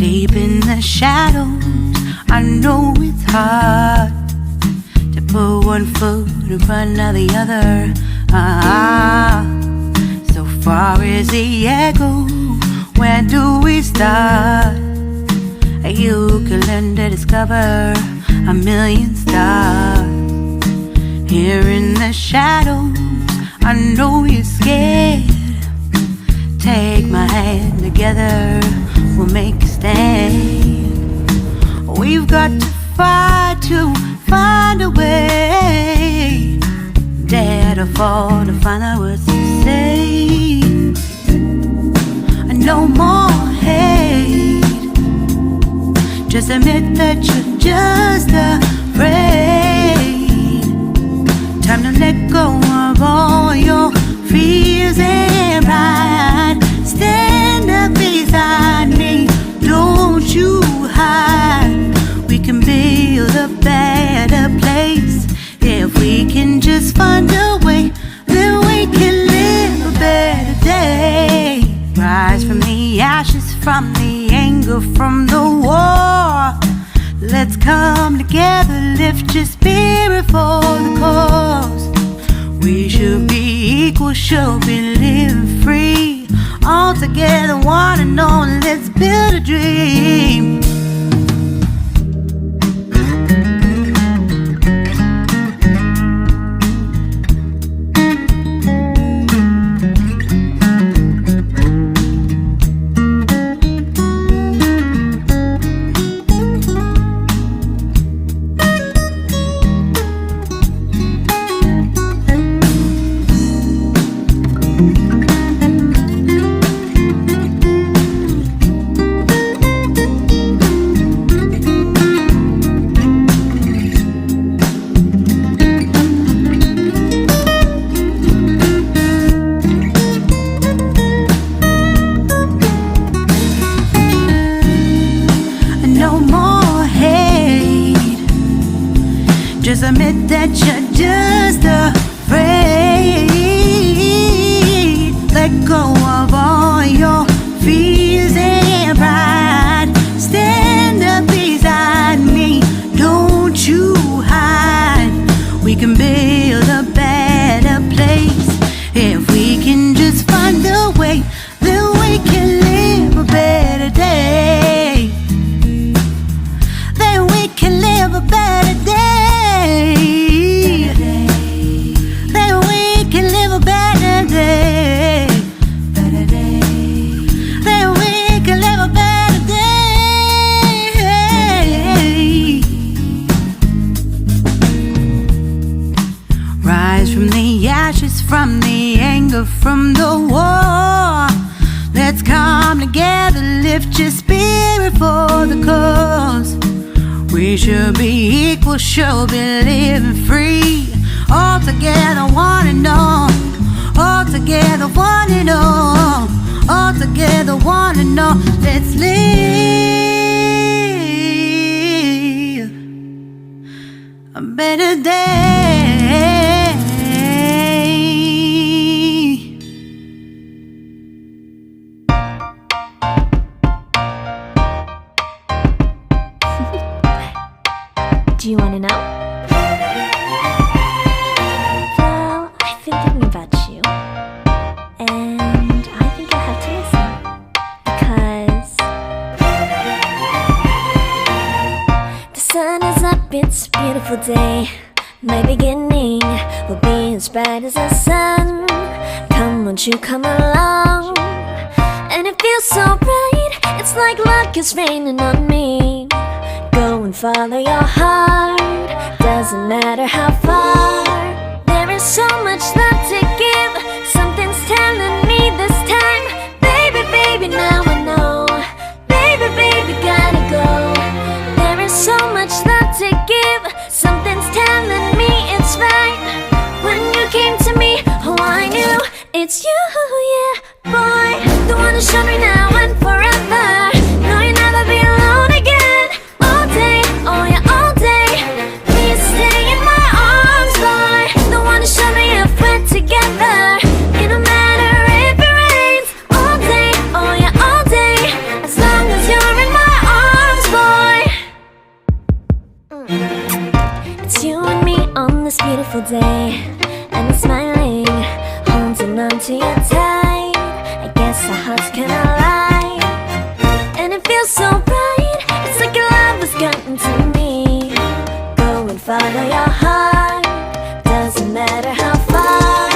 Deep in the shadows, I know it's hard to put one foot in front of the other. So far as the echo, where do we start? You can learn to discover a million stars. Here in the shadows, I know you're scared. Take my hand, together we'll make a stand. We've got to fight to find a way. Dare to fall to find out what to say. No more hate. Just admit that you're just afraid. Time to let go of all your fears and pride. Stand up beside me, don't you hide. We can build a better place. If we can just find a way, then we can live a better day. Rise from the ashes, from the anger, from the war. Let's come together, lift your spirit for the cause. We should be equal, should be living free. All together, one and all, let's build a dream. Just admit that you're just afraid. Let go of all your fears and pride. Stand up beside me, don't you hide. We can build a better place. If we can just find a way, then we can live a better day. Then we can live a better day. Then we can live a better day. Better day. Then we can live a better day. Rise from the ashes, from the anger, from the war. Let's come together, lift your spirit for the cause. We should be equal, should be living free. All together, one and all. All together, one and all. All together, one and all. Let's live a better day. Do you want to know? Well, I've been thinking about you, and I think you'll have to listen, because the sun is up, it's a beautiful day. My beginning will be as bright as the sun. Come, won't you come along? And it feels so bright, it's like luck is raining on me. Go and follow your heart, doesn't matter how far. There is so much love to give, something's telling me this time. Baby, baby, now I know. Baby, baby, gotta go. There is so much love to give, something's telling me it's right. When you came to me, oh I knew it's you, yeah, boy. The one who showed me now and forever. No, you'll never be alone again. All day, oh yeah, all day. Please stay in my arms, boy. The one who showed me if we're together. hearts cannot lie, and it feels so bright. It's like your love has gotten to me. Go and follow your heart, doesn't matter how far.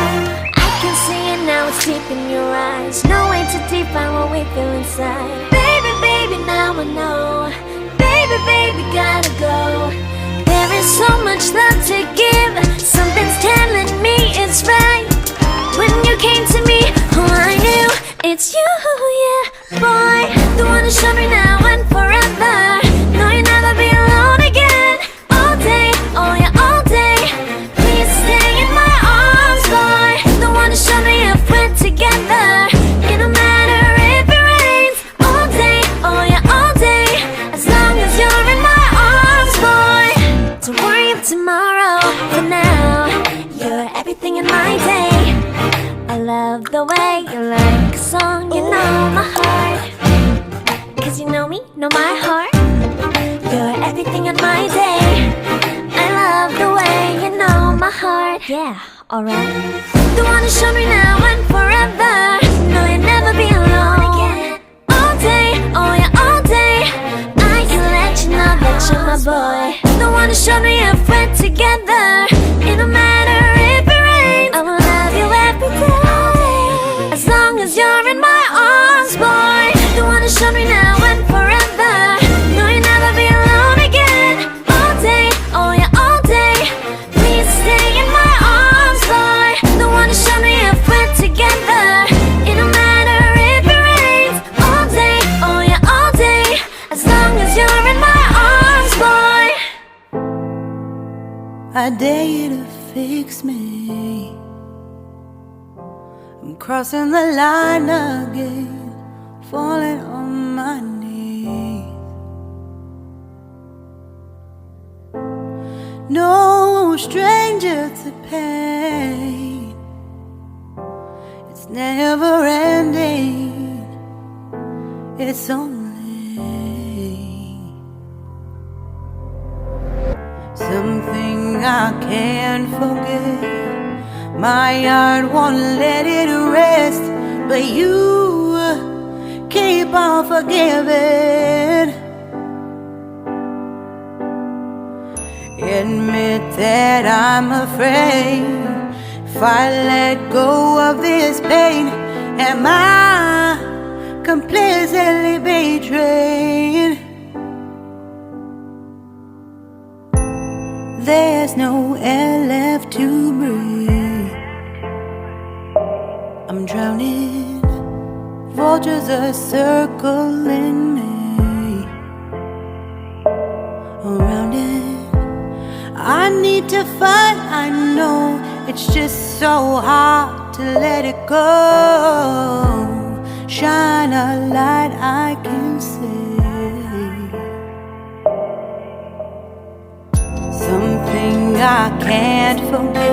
I can see it now, it's deep in your eyes. No way to define what we feel inside. Baby, baby, now I know. Baby, baby, gotta go. There is so much love to give. Something's telling me it's right. When you came to me, oh, I knew it's you, yeah, boy. The one who showed me now and forever. No, you'll never be alone again. All day, oh yeah, all day. Please stay in my arms, boy. The one who showed me if we're together. It don't matter if it rains. All day, oh yeah, all day. As long as you're in my arms, boy. Don't worry of tomorrow. For now, you're everything in my day. I love the way you like a song, you know my heart. Cause you know me, know my heart. You're everything in my day. I love the way you know my heart. Yeah, alright. The one who showed me now and forever. No, you'll never be alone again. All day, oh yeah, all day. I can let you know that you're my boy. The one who showed me if we're together. It don't matter if it rains. I will love you every day. As long as you're in my arms, boy. The one who showed me now and forever. No, you'll never be alone again. All day, oh yeah, all day. Please stay in my arms, boy. The one who showed me if we're together. It don't matter if it rains. All day, oh yeah, all day. As long as you're in my arms, boy. I dare you to fix me. I'm crossing the line again, falling on my knees. No stranger to pain. It's never ending. It's only something I can't forget. My heart won't let it rest, but you keep on forgiving. Admit that I'm afraid. If I let go of this pain, am I completely betrayed? There's no air left to breathe. I'm drowning. Vultures are circling me. Around it, I need to fight. I know it's just so hard to let it go. Shine a light I can see. Something I can't forget.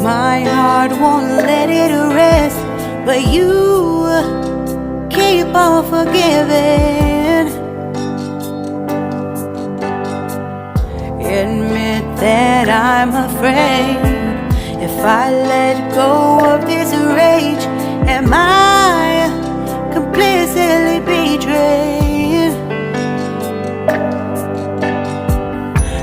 My heart won't let it rest, but you keep on forgiving. Admit that I'm afraid. If I let go of this rage, am I completely betrayed?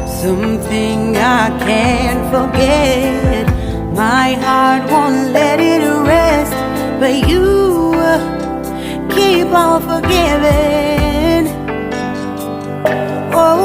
Something I can't forget. My heart won't let it rest, but you keep on forgiving.